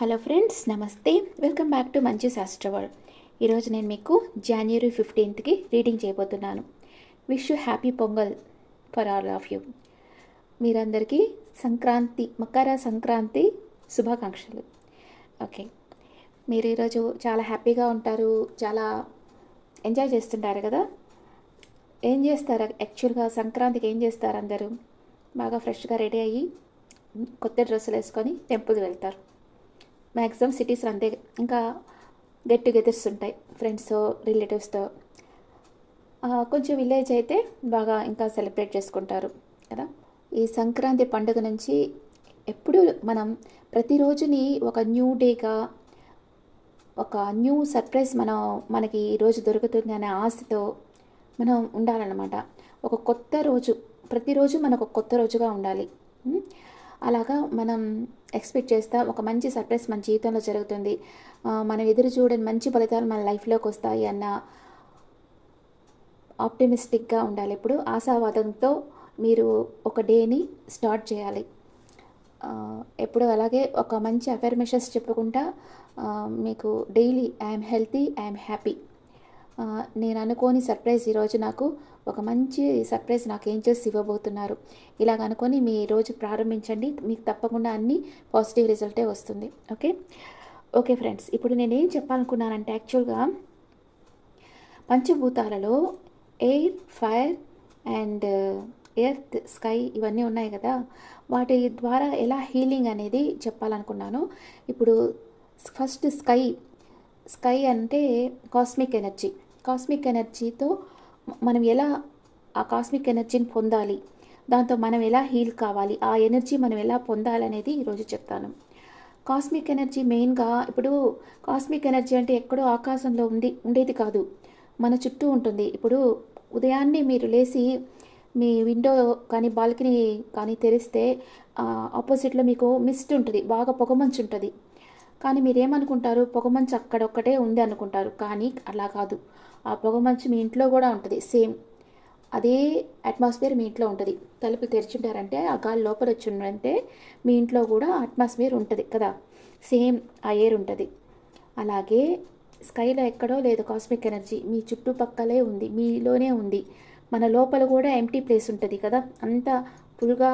Hello friends, నమస్తే. Welcome back to మంచి శాస్త్ర వరల్డ్. ఈరోజు నేను మీకు జనవరి 15కి రీడింగ్ చేయబోతున్నాను. Wish you happy pongal for all of you. మీరందరికీ మకర సంక్రాంతి శుభాకాంక్షలు. ఓకే, మీరు ఈరోజు చాలా హ్యాపీగా ఉంటారు, చాలా ఎంజాయ్ చేస్తుంటారు కదా. ఏం చేస్తారు యాక్చువల్గా సంక్రాంతికి? ఏం చేస్తారు? అందరూ బాగా ఫ్రెష్గా రెడీ అయ్యి కొత్త డ్రెస్సులు వేసుకొని టెంపుల్కి వెళ్తారు. మ్యాక్సిమం సిటీస్లో అంతే. ఇంకా గెట్ టుగెదర్స్ ఉంటాయి ఫ్రెండ్స్తో, రిలేటివ్స్తో. కొంచెం విలేజ్ అయితే బాగా ఇంకా సెలబ్రేట్ చేసుకుంటారు కదా. ఈ సంక్రాంతి పండుగ నుంచి ఎప్పుడు మనం ప్రతిరోజుని ఒక న్యూ డేగా, ఒక న్యూ సర్ప్రైజ్ మనకి ఈరోజు దొరుకుతుంది అనే ఆశతో మనం ఉండాలన్నమాట. ఒక కొత్త రోజు, ప్రతిరోజు మనకు ఒక కొత్త రోజుగా ఉండాలి. అలాగా మనం ఎక్స్పెక్ట్ చేస్తా ఒక మంచి సర్ప్రైజ్ మన జీవితంలో జరుగుతుంది, మనం ఎదురు చూడని మంచి ఫలితాలు మన లైఫ్లోకి వస్తాయి అన్న ఆప్టిమిస్టిక్గా ఉండాలి. ఇప్పుడు ఆశావాదంతో మీరు ఒక డేని స్టార్ట్ చేయాలి. ఎప్పుడు అలాగే ఒక మంచి అఫర్మేషన్స్ చెప్పుకుంటా మీకు daily I'm healthy, I'm happy, నేను అనుకోని సర్ప్రైజ్ ఈరోజు నాకు ఒక మంచి సర్ప్రైజ్ నాకు ఏంజల్స్ ఇవ్వబోతున్నారు, ఇలాగ అనుకొని మీ రోజు ప్రారంభించండి. మీకు తప్పకుండా అన్ని పాజిటివ్ రిజల్టే వస్తుంది. ఓకే ఫ్రెండ్స్, ఇప్పుడు నేనేం చెప్పాలనుకున్నానంటే యాక్చువల్గా పంచభూతాలలో air, fire and earth, sky ఇవన్నీ ఉన్నాయి కదా. వాటి ద్వారా ఎలా హీలింగ్ అనేది చెప్పాలనుకున్నాను. ఇప్పుడు ఫస్ట్ స్కై అంటే కాస్మిక్ ఎనర్జీతో మనం ఎలా ఆ కాస్మిక్ ఎనర్జీని పొందాలి, దాంతో మనం ఎలా హీల్ కావాలి, ఆ ఎనర్జీ మనం ఎలా పొందాలనేది ఈరోజు చెప్తాను. కాస్మిక్ ఎనర్జీ మెయిన్గా ఇప్పుడు కాస్మిక్ ఎనర్జీ అంటే ఎక్కడో ఆకాశంలో ఉండేది కాదు, మన చుట్టూ ఉంటుంది. ఇప్పుడు ఉదయాన్నే మీరు లేచి మీ విండో కానీ బాల్కనీ కానీ తెరిస్తే ఆపోజిట్లో మీకు మిస్ట్ ఉంటుంది, బాగా పొగమంచు ఉంటుంది. కానీ మీరేమనుకుంటారు, పొగమంచు అక్కడొక్కటే ఉంది అనుకుంటారు. కానీ అలా కాదు, ఆ పొగమంచు మీ ఇంట్లో కూడా ఉంటుంది. సేమ్ అదే అట్మాస్ఫియర్ మీ ఇంట్లో ఉంటుంది. తలుపులు తెరిచుంటారంటే ఆ గాలి లోపల వచ్చి ఉందంటే మీ ఇంట్లో కూడా అట్మాస్ఫియర్ ఉంటుంది కదా, సేమ్ ఆ ఎయిర్ ఉంటుంది. అలాగే స్కైలో ఎక్కడో లేదు కాస్మిక్ ఎనర్జీ, మీ చుట్టుపక్కలే ఉంది, మీలోనే ఉంది. మన లోపల కూడా ఎంటీ ప్లేస్ ఉంటుంది కదా, అంతా ఫుల్గా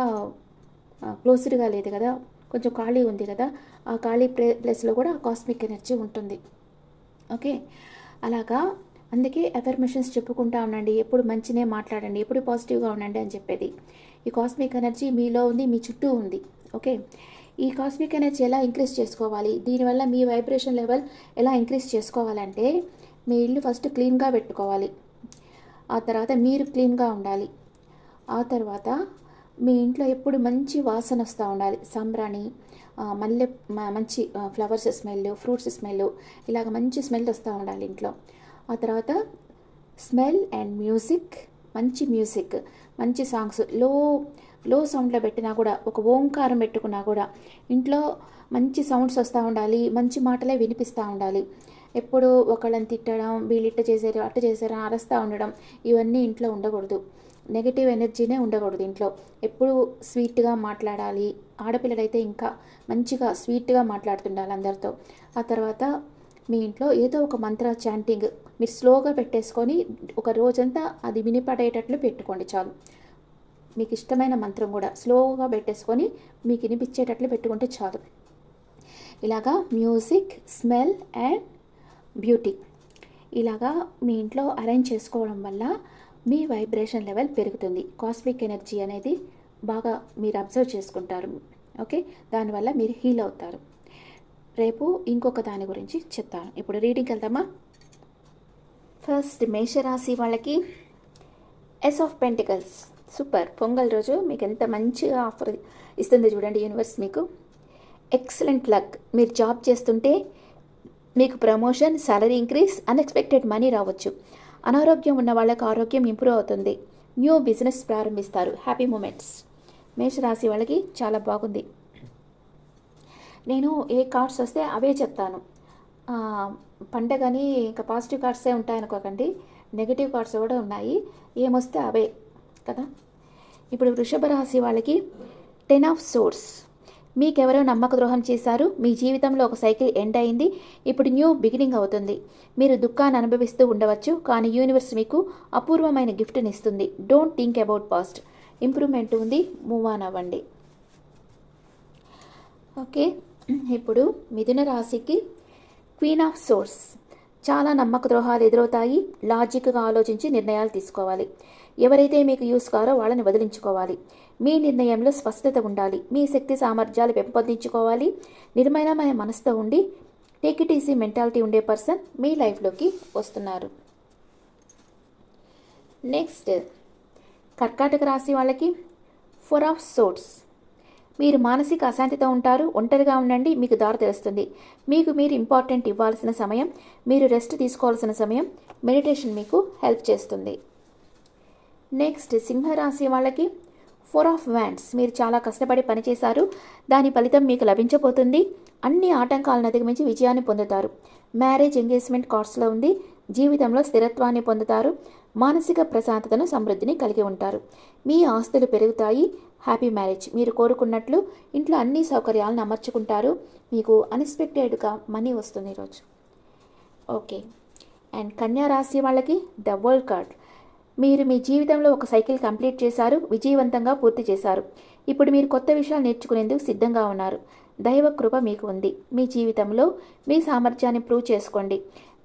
క్లోజ్డ్గా లేదు కదా, కొంచెం ఖాళీ ఉంది కదా, ఆ ఖాళీ ప్లేస్లో కూడా కాస్మిక్ ఎనర్జీ ఉంటుంది. ఓకే, అలాగా అందుకే అఫర్మేషన్స్ చెప్పుకుంటా ఉండండి, ఎప్పుడు మంచినే మాట్లాడండి, ఎప్పుడు పాజిటివ్గా ఉండండి అని చెప్పేది. ఈ కాస్మిక్ ఎనర్జీ మీలో ఉంది, మీ చుట్టూ ఉంది. ఓకే, ఈ కాస్మిక్ ఎనర్జీ ఎలా ఇంక్రీజ్ చేసుకోవాలి, దీనివల్ల మీ వైబ్రేషన్ లెవెల్ ఎలా ఇంక్రీజ్ చేసుకోవాలంటే మీ ఇల్లు ఫస్ట్ క్లీన్గా పెట్టుకోవాలి, ఆ తర్వాత మీరు క్లీన్గా ఉండాలి, ఆ తర్వాత మీ ఇంట్లో ఎప్పుడు మంచి వాసన వస్తూ ఉండాలి, సాంబ్రాణి, మల్లె, మంచి ఫ్లవర్స్ స్మెల్, ఫ్రూట్స్ స్మెల్, ఇలాగ మంచి స్మెల్ వస్తూ ఉండాలి ఇంట్లో. ఆ తర్వాత స్మెల్ అండ్ మ్యూజిక్, మంచి సాంగ్స్ లో సౌండ్లో పెట్టినా కూడా, ఒక ఓంకారం పెట్టుకున్నా కూడా ఇంట్లో మంచి సౌండ్స్ వస్తూ ఉండాలి, మంచి మాటలే వినిపిస్తూ ఉండాలి. ఎప్పుడు ఒకళ్ళని తిట్టడం, వీళ్ళు ఇట్ట చేశారు అట్ట చేశారు అరుస్తూ ఉండడం, ఇవన్నీ ఇంట్లో ఉండకూడదు. నెగిటివ్ ఎనర్జీనే ఉండకూడదు ఇంట్లో. ఎప్పుడు స్వీట్గా మాట్లాడాలి, ఆడపిల్లలైతే ఇంకా మంచిగా స్వీట్గా మాట్లాడుతుండాలి అందరితో. ఆ తర్వాత మీ ఇంట్లో ఏదో ఒక మంత్ర చాంటింగ్ మీరు స్లోగా పెట్టేసుకొని ఒక రోజంతా అది వినిపడేటట్లు పెట్టుకోండి చాలు. మీకు ఇష్టమైన మంత్రం కూడా స్లోగా పెట్టేసుకొని మీకు వినిపించేటట్లు పెట్టుకుంటే చాలు. ఇలాగా మ్యూజిక్, స్మెల్ అండ్ బ్యూటీ ఇలాగా మీ ఇంట్లో అరేంజ్ చేసుకోవడం వల్ల మీ వైబ్రేషన్ లెవెల్ పెరుగుతుంది. కాస్మిక్ ఎనర్జీ అనేది బాగా మీరు అబ్జర్వ్ చేసుకుంటారు. ఓకే, దానివల్ల మీరు హీల్ అవుతారు. రేపు ఇంకొక దాని గురించి చెప్తాను. ఇప్పుడు రీడింగ్కి వెళ్దామా. ఫస్ట్ మేషరాశి వాళ్ళకి ace of pentacles. Super, Pongal రోజు మీకు ఎంత మంచిగా ఆఫర్ ఇస్తుంది చూడండి యూనివర్స్ మీకు. Excellent luck. మీరు జాబ్ చేస్తుంటే మీకు promotion, salary increase, unexpected money రావచ్చు. అనారోగ్యం ఉన్న వాళ్ళకి ఆరోగ్యం ఇంప్రూవ్ అవుతుంది. న్యూ బిజినెస్ ప్రారంభిస్తారు. Happy moments. మేషరాశి వాళ్ళకి చాలా బాగుంది. నేను ఏ కార్డ్స్ వస్తే అవే చెప్తాను. పండగని ఇంకా పాజిటివ్ కార్డ్సే ఉంటాయనుకోకండి, నెగిటివ్ కార్డ్స్ కూడా ఉన్నాయి. ఏమొస్తే అవే కదా. ఇప్పుడు వృషభ రాశి వాళ్ళకి 10 ఆఫ్ సోర్స్. మీకెవరో నమ్మక ద్రోహం చేశారు. మీ జీవితంలో ఒక సైకిల్ ఎండ్ అయింది. ఇప్పుడు న్యూ బిగినింగ్ అవుతుంది. మీరు దుఃఖాన్ని అనుభవిస్తూ ఉండవచ్చు, కానీ యూనివర్స్ మీకు అపూర్వమైన గిఫ్ట్ని ఇస్తుంది. Don't think about past. Improvement ఉంది, మూవ్ ఆన్ అవ్వండి. ఓకే, ఇప్పుడు మిథున రాశికి క్వీన్ ఆఫ్ సోర్స్. చాలా నమ్మక ద్రోహాలు ఎదురవుతాయి. లాజిక్గా ఆలోచించి నిర్ణయాలు తీసుకోవాలి. ఎవరైతే మీకు యూస్ కారో వాళ్ళని వదిలించుకోవాలి. మీ నిర్ణయంలో స్పష్టత ఉండాలి. మీ శక్తి సామర్థ్యాలు పెంపొందించుకోవాలి. నిర్మలమైన మనసుతో ఉండి టేక్ ఇట్ ఈజీ మెంటాలిటీ ఉండే పర్సన్ మీ లైఫ్లోకి వస్తున్నారు. నెక్స్ట్ కర్కాటక రాశి వాళ్ళకి 4 ఆఫ్ సోర్స్. మీరు మానసిక అశాంతితో ఉంటారు. ఒంటరిగా ఉండండి, మీకు దారి తెలుస్తుంది. మీకు మీరు ఇంపార్టెంట్ ఇవ్వాల్సిన సమయం, మీరు రెస్ట్ తీసుకోవాల్సిన సమయం. మెడిటేషన్ మీకు హెల్ప్ చేస్తుంది. నెక్స్ట్ సింహరాశి వాళ్ళకి 4 ఆఫ్ వ్యాండ్స్. మీరు చాలా కష్టపడి పనిచేశారు, దాని ఫలితం మీకు లభించబోతుంది. అన్ని ఆటంకాలను అధిగమించి విజయాన్ని పొందుతారు. మ్యారేజ్ ఎంగేజ్మెంట్ కార్డ్స్లో ఉంది. జీవితంలో స్థిరత్వాన్ని పొందుతారు. మానసిక ప్రశాంతతను సమృద్ధిని కలిగి ఉంటారు. మీ ఆస్తులు పెరుగుతాయి. Happy marriage. మీరు కోరుకున్నట్లు ఇంట్లో అన్ని సౌకర్యాలను అమర్చుకుంటారు. మీకు అన్ఎక్స్పెక్టెడ్గా మనీ వస్తుంది ఈరోజు. ఓకే, అండ్ కన్యా రాశి వాళ్ళకి ద వరల్డ్ కార్డ్. మీరు మీ జీవితంలో ఒక సైకిల్ కంప్లీట్ చేశారు, విజయవంతంగా పూర్తి చేశారు. ఇప్పుడు మీరు కొత్త విషయాలు నేర్చుకునేందుకు సిద్ధంగా ఉన్నారు. దైవ కృప మీకు ఉంది. మీ జీవితంలో మీ సామర్థ్యాన్ని ప్రూవ్ చేసుకోండి.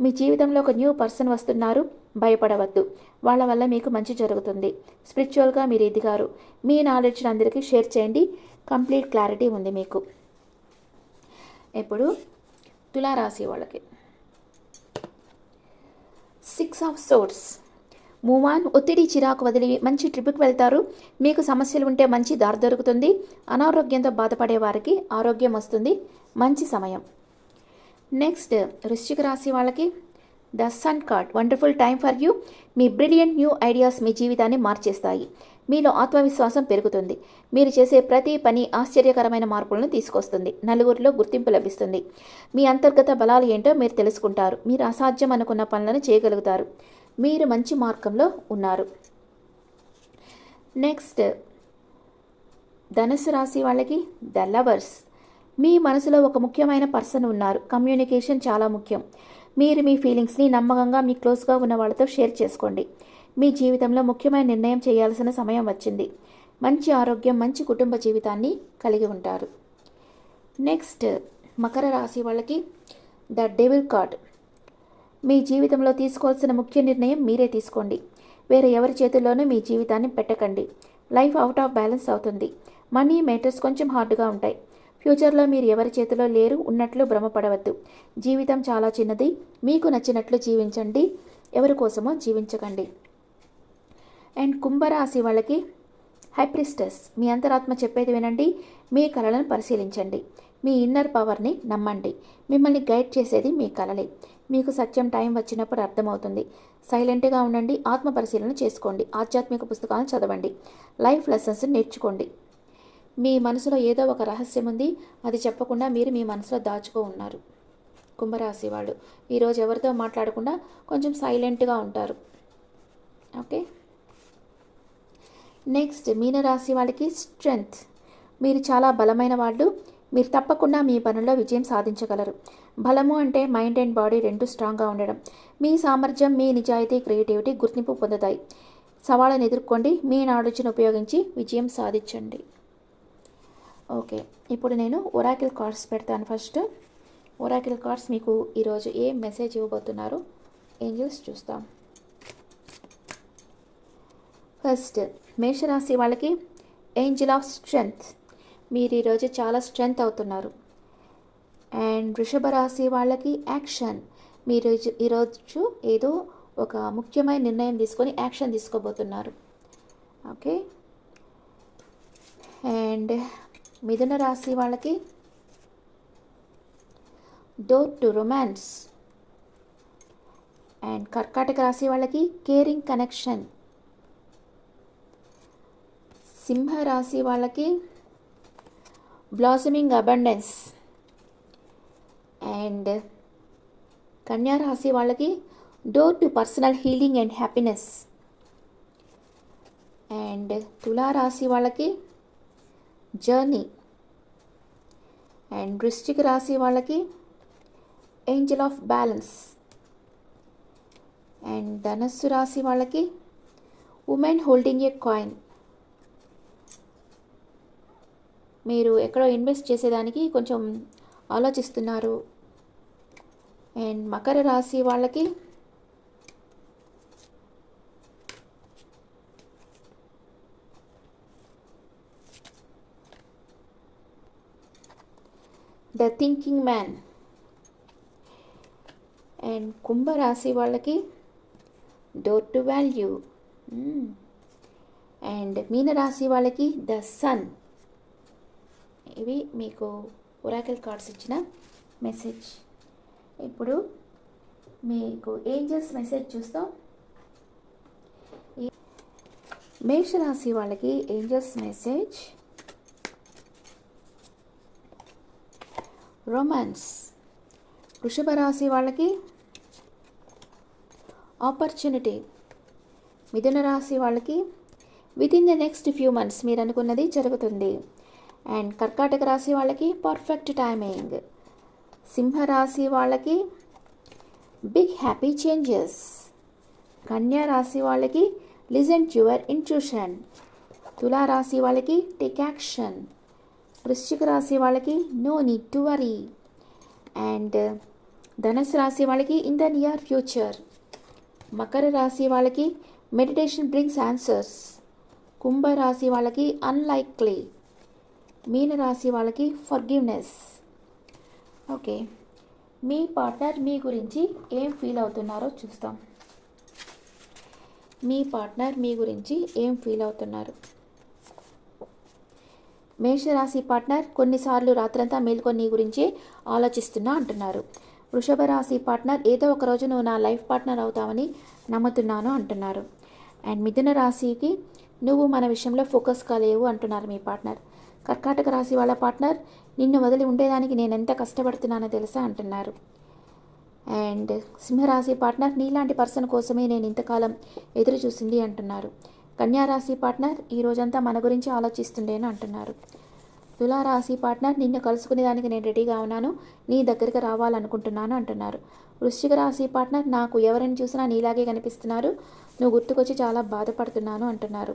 మీ జీవితంలో ఒక న్యూ పర్సన్ వస్తున్నారు. భయపడవద్దు, వాళ్ళ వల్ల మీకు మంచి జరుగుతుంది. స్పిరిచువల్గా మీరు ఎదిగారు. మీ నాలెడ్జ్ని అందరికీ షేర్ చేయండి. కంప్లీట్ క్లారిటీ ఉంది మీకు. ఇప్పుడు తులారాశి వాళ్ళకి 6 ఆఫ్ సోర్స్. Move on. ఒత్తిడి చిరాకు వదిలి మంచి ట్రిప్కి వెళ్తారు. మీకు సమస్యలు ఉంటే మంచి దారి దొరుకుతుంది. అనారోగ్యంతో బాధపడే వారికి ఆరోగ్యం వస్తుంది. మంచి సమయం. నెక్స్ట్ వృశ్చిక రాశి వాళ్ళకి the sun card. Wonderful time for you. మీ బ్రిలియంట్ న్యూ ఐడియాస్ మీ జీవితాన్ని మార్చేస్తాయి. మీలో ఆత్మవిశ్వాసం పెరుగుతుంది. మీరు చేసే ప్రతి పని ఆశ్చర్యకరమైన మార్పులను తీసుకొస్తుంది. నలుగురిలో గుర్తింపు లభిస్తుంది. మీ అంతర్గత బలాలు ఏంటో మీరు తెలుసుకుంటారు. మీరు అసాధ్యం అనుకున్న పనులను చేయగలుగుతారు. మీరు మంచి మార్గంలో ఉన్నారు. నెక్స్ట్ ధనుసు రాశి వాళ్ళకి ద లవర్స్. మీ మనసులో ఒక ముఖ్యమైన పర్సన్ ఉన్నారు. కమ్యూనికేషన్ చాలా ముఖ్యం. మీరు మీ ఫీలింగ్స్ని నమ్మకంగా మీ క్లోజ్గా ఉన్న వాళ్ళతో షేర్ చేసుకోండి. మీ జీవితంలో ముఖ్యమైన నిర్ణయం చేయాల్సిన సమయం వచ్చింది. మంచి ఆరోగ్యం, మంచి కుటుంబ జీవితాన్ని కలిగి ఉంటారు. నెక్స్ట్ మకర రాశి వాళ్ళకి ద డెవిల్ కార్డ్. మీ జీవితంలో తీసుకోవాల్సిన ముఖ్య నిర్ణయం మీరే తీసుకోండి. వేరే ఎవరి చేతుల్లోనూ మీ జీవితాన్ని పెట్టకండి. లైఫ్ అవుట్ ఆఫ్ బ్యాలెన్స్ అవుతుంది. మనీ మేటర్స్ కొంచెం హార్డ్గా ఉంటాయి. ఫ్యూచర్లో మీరు ఎవరి చేతిలో లేరు ఉన్నట్లు భ్రమపడవద్దు. జీవితం చాలా చిన్నది. మీకు నచ్చినట్లు జీవించండి. ఎవరి కోసమో జీవించకండి. అండ్ కుంభరాశి వాళ్ళకి హైప్రిస్టస్. మీ అంతరాత్మ చెప్పేది వినండి. మీ కలలను పరిశీలించండి. మీ ఇన్నర్ పవర్ని నమ్మండి. మిమ్మల్ని గైడ్ చేసేది మీ కలలే. మీకు సత్యం టైం వచ్చినప్పుడు అర్థమవుతుంది. సైలెంట్గా ఉండండి. ఆత్మ పరిశీలన చేసుకోండి. ఆధ్యాత్మిక పుస్తకాలను చదవండి. లైఫ్ లెసన్స్ నేర్చుకోండి. మీ మనసులో ఏదో ఒక రహస్యం ఉంది. అది చెప్పకుండా మీరు మీ మనసులో దాచుకో ఉన్నారు. కుంభరాశి వాళ్ళు ఈరోజు ఎవరితో మాట్లాడకుండా కొంచెం సైలెంట్గా ఉంటారు. ఓకే, నెక్స్ట్ మీనరాశి వాళ్ళకి స్ట్రెంగ్త్. మీరు చాలా బలమైన వాళ్ళు. మీరు తప్పకుండా మీ పనుల్లో విజయం సాధించగలరు. బలము అంటే మైండ్ అండ్ బాడీ రెండు స్ట్రాంగ్గా ఉండడం. మీ సామర్థ్యం, మీ నిజాయితీ, క్రియేటివిటీ గుర్తింపు పొందుతాయి. సవాళ్ళను ఎదుర్కోండి. మీ నాలెడ్జ్ని ఉపయోగించి విజయం సాధించండి. ఓకే, ఇప్పుడు నేను ఒరాకిల్ కార్డ్స్ పెడతాను. ఫస్ట్ ఒరాకిల్ కార్డ్స్ మీకు ఈరోజు ఏ మెసేజ్ ఇవ్వబోతున్నారు ఏంజల్స్ చూస్తాం. ఫస్ట్ మేషరాశి వాళ్ళకి ఏంజల్ ఆఫ్ స్ట్రెంగ్త్. మీరు ఈరోజు చాలా స్ట్రెంగ్త్ అవుతున్నారు. అండ్ వృషభ రాశి వాళ్ళకి యాక్షన్. మీరు ఈరోజు ఏదో ఒక ముఖ్యమైన నిర్ణయం తీసుకొని యాక్షన్ తీసుకోబోతున్నారు. ఓకే, అండ్ మిథున రాశి వాళ్ళకి డోర్ టు రొమాన్స్. అండ్ కర్కాటక రాశి వాళ్ళకి కేరింగ్ కనెక్షన్. సింహ రాశి వాళ్ళకి బ్లాసమింగ్ అబండెన్స్. అండ్ కన్యా రాశి వాళ్ళకి door to personal healing and happiness. And తులా రాశి వాళ్ళకి జర్నీ. అండ్ వృశ్చిక రాశి వాళ్ళకి ఏంజల్ ఆఫ్ బ్యాలెన్స్. అండ్ ధనస్సు రాశి వాళ్ళకి ఉమెన్ హోల్డింగ్ ఏ కాయిన్. మీరు ఎక్కడో ఇన్వెస్ట్ చేసేదానికి కొంచెం ఆలోచిస్తున్నారు. అండ్ మకర రాశి వాళ్ళకి ద థింకింగ్ మ్యాన్. అండ్ కుంభరాశి వాళ్ళకి డోర్ టు వాల్యూ. అండ్ మీనరాశి వాళ్ళకి ద సన్. ఇవి మీకు ఒరాకిల్ కార్డ్స్ ఇచ్చిన మెసేజ్. ఇప్పుడు మీకు ఏంజల్స్ మెసేజ్ చూస్తాం. మేషరాశి వాళ్ళకి ఏంజల్స్ మెసేజ్ రొమాన్స్. వృషభ రాశి వాళ్ళకి ఆపర్చునిటీ. మిథున రాశి వాళ్ళకి within the next few months మీరు అనుకున్నది జరుగుతుంది. అండ్ కర్కాటక రాశి వాళ్ళకి పర్ఫెక్ట్ టైమింగ్. సింహరాశి వాళ్ళకి బిగ్ హ్యాపీ చేంజెస్. కన్యా రాశి వాళ్ళకి లిజన్ టు యువర్ ఇంట్యూషన్. తులారాశి వాళ్ళకి టేక్ యాక్షన్. వృశ్చిక రాశి వాళ్ళకి no need to worry. And ధనుసు రాశి వాళ్ళకి in the near future. Makar రాశి వాళ్ళకి మెడిటేషన్ బ్రింగ్స్ ఆన్సర్స్. కుంభరాశి వాళ్ళకి అన్లైక్లీ. మీనరాశి వాళ్ళకి ఫర్గివ్నెస్. ఓకే, మీ పార్ట్నర్ మీ గురించి ఏం ఫీల్ అవుతున్నారో చూస్తాం. మీ పార్ట్నర్ మీ గురించి ఏం ఫీల్ అవుతున్నారు? మేషరాశి పార్ట్నర్ కొన్నిసార్లు రాత్రంతా మేల్కొని నీ గురించి ఆలోచిస్తున్నా అంటున్నారు. వృషభ రాశి పార్ట్నర్ ఏదో ఒక రోజు నువ్వు నా లైఫ్ పార్ట్నర్ అవుతావని నమ్ముతున్నాను అంటున్నారు. అండ్ మిథున రాశికి నువ్వు మన విషయంలో ఫోకస్ కాలేవు అంటున్నారు మీ పార్ట్నర్. కర్కాటక రాశి వాళ్ళ పార్ట్నర్ నిన్ను వదిలి ఉండేదానికి నేను ఎంత కష్టపడుతున్నానో తెలుసా అంటున్నారు. అండ్ సింహరాశి పార్ట్నర్ నీలాంటి పర్సన్ కోసమే నేను ఇంతకాలం ఎదురు చూసింది అంటున్నారు. కన్యారాశి పార్ట్నర్ ఈ రోజంతా మన గురించి ఆలోచిస్తుండేను అంటున్నారు. తులారాశి పార్ట్నర్ నిన్ను కలుసుకునే దానికి నేను రెడీగా ఉన్నాను, నీ దగ్గరికి రావాలనుకుంటున్నాను అంటున్నారు. వృశ్చిక రాశి పార్ట్నర్ నాకు ఎవరిని చూసినా నీలాగే కనిపిస్తున్నారు, నువ్వు గుర్తుకొచ్చి చాలా బాధపడుతున్నాను అంటున్నారు.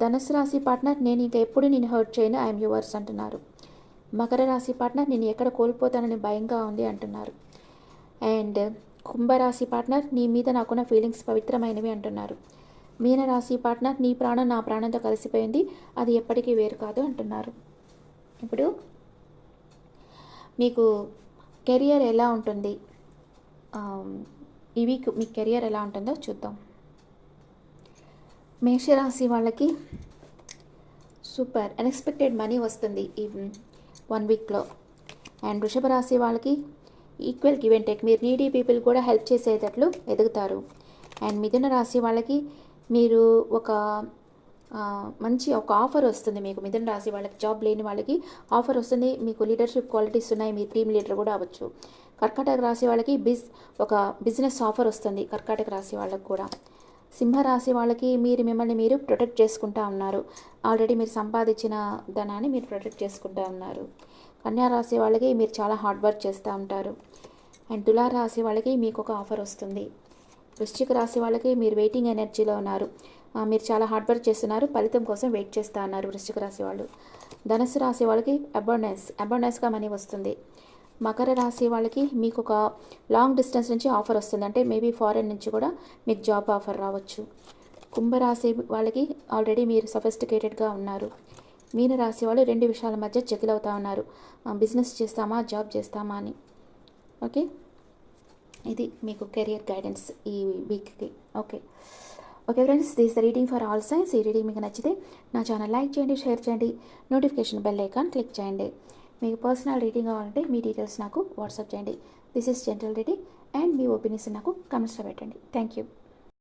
ధనుసు రాశి పార్ట్నర్ నేను ఇంకా ఎప్పుడు నేను హర్ట్ చేయను, ఐఎమ్ యువర్స్ అంటున్నారు. మకర రాశి పార్ట్నర్ నేను ఎక్కడ కోల్పోతానని భయంగా ఉంది అంటున్నారు. అండ్ కుంభరాశి పార్ట్నర్ నీ మీద నాకున్న ఫీలింగ్స్ పవిత్రమైనవి అంటున్నారు. మీనరాశి పార్ట్నర్ నీ ప్రాణం నా ప్రాణంతో కలిసిపోయింది, అది ఎప్పటికీ వేరు కాదు అంటున్నారు. ఇప్పుడు మీకు కెరియర్ ఎలా ఉంటుంది, ఈ వీక్ మీ కెరియర్ ఎలా ఉంటుందో చూద్దాం. మేషరాశి వాళ్ళకి సూపర్ అన్ఎక్స్పెక్టెడ్ మనీ వస్తుంది ఈ 1 వీక్లో. అండ్ వృషభ రాశి వాళ్ళకి ఈక్వల్ గివ్ అండ్ టేక్, మీరు నీడీ పీపుల్ కూడా హెల్ప్ చేసేటట్లు ఎదుగుతారు. అండ్ మిథున రాశి వాళ్ళకి మీరు ఒక మంచి ఒక ఆఫర్ వస్తుంది మీకు. మిథున రాశి వాళ్ళకి జాబ్ లేని వాళ్ళకి ఆఫర్ వస్తుంది, మీకు లీడర్షిప్ క్వాలిటీస్ ఉన్నాయి, మీ టీమ్ లీడర్ కూడా అవ్వచ్చు. కర్కాటక రాశి వాళ్ళకి ఒక బిజినెస్ ఆఫర్ వస్తుంది కర్కాటక రాశి వాళ్ళకి కూడా. సింహరాశి వాళ్ళకి మిమ్మల్ని మీరు ప్రొటెక్ట్ చేసుకుంటూ ఉన్నారు, ఆల్రెడీ మీరు సంపాదించిన ధనాన్ని మీరు ప్రొటెక్ట్ చేసుకుంటూ ఉన్నారు. కన్యారాశి వాళ్ళకి మీరు చాలా హార్డ్ వర్క్ చేస్తూ ఉంటారు. అండ్ తులారాశి వాళ్ళకి మీకు ఒక ఆఫర్ వస్తుంది. వృశ్చిక రాశి వాళ్ళకి మీరు వెయిటింగ్ ఎనర్జీలో ఉన్నారు, మీరు చాలా హార్డ్ వర్క్ చేస్తున్నారు, ఫలితం కోసం వెయిట్ చేస్తూ ఉన్నారు వృశ్చిక రాశి వాళ్ళు. ధనుసు రాశి వాళ్ళకి అబండెన్స్గా మనీ వస్తుంది. మకర రాశి వాళ్ళకి మీకు ఒక లాంగ్ డిస్టెన్స్ నుంచి ఆఫర్ వస్తుంది, అంటే మేబీ ఫారెన్ నుంచి కూడా మీకు జాబ్ ఆఫర్ రావచ్చు. కుంభరాశి వాళ్ళకి ఆల్రెడీ మీరు సఫిస్టికేటెడ్గా ఉన్నారు. మీనరాశి వాళ్ళు 2 విషయాల మధ్య చెకిల్ అవుతూ ఉన్నారు, బిజినెస్ చేస్తామా జాబ్ చేస్తామా అని. ఓకే, ఇది మీకు కెరియర్ గైడెన్స్ ఈ వీక్కి. Okay friends, this the reading for all signs. ఈ రీడింగ్ మీకు నచ్చితే నా ఛానల్ లైక్ చేయండి, షేర్ చేయండి, నోటిఫికేషన్ బెల్ ఐకాన్ క్లిక్ చేయండి. మీకు పర్సనల్ రీడింగ్ కావాలంటే మీ డీటెయిల్స్ నాకు వాట్సాప్ చేయండి. This is general reading and మీ ఒపీనియన్స్ నాకు కమెంట్స్లో పెట్టండి. Thank you.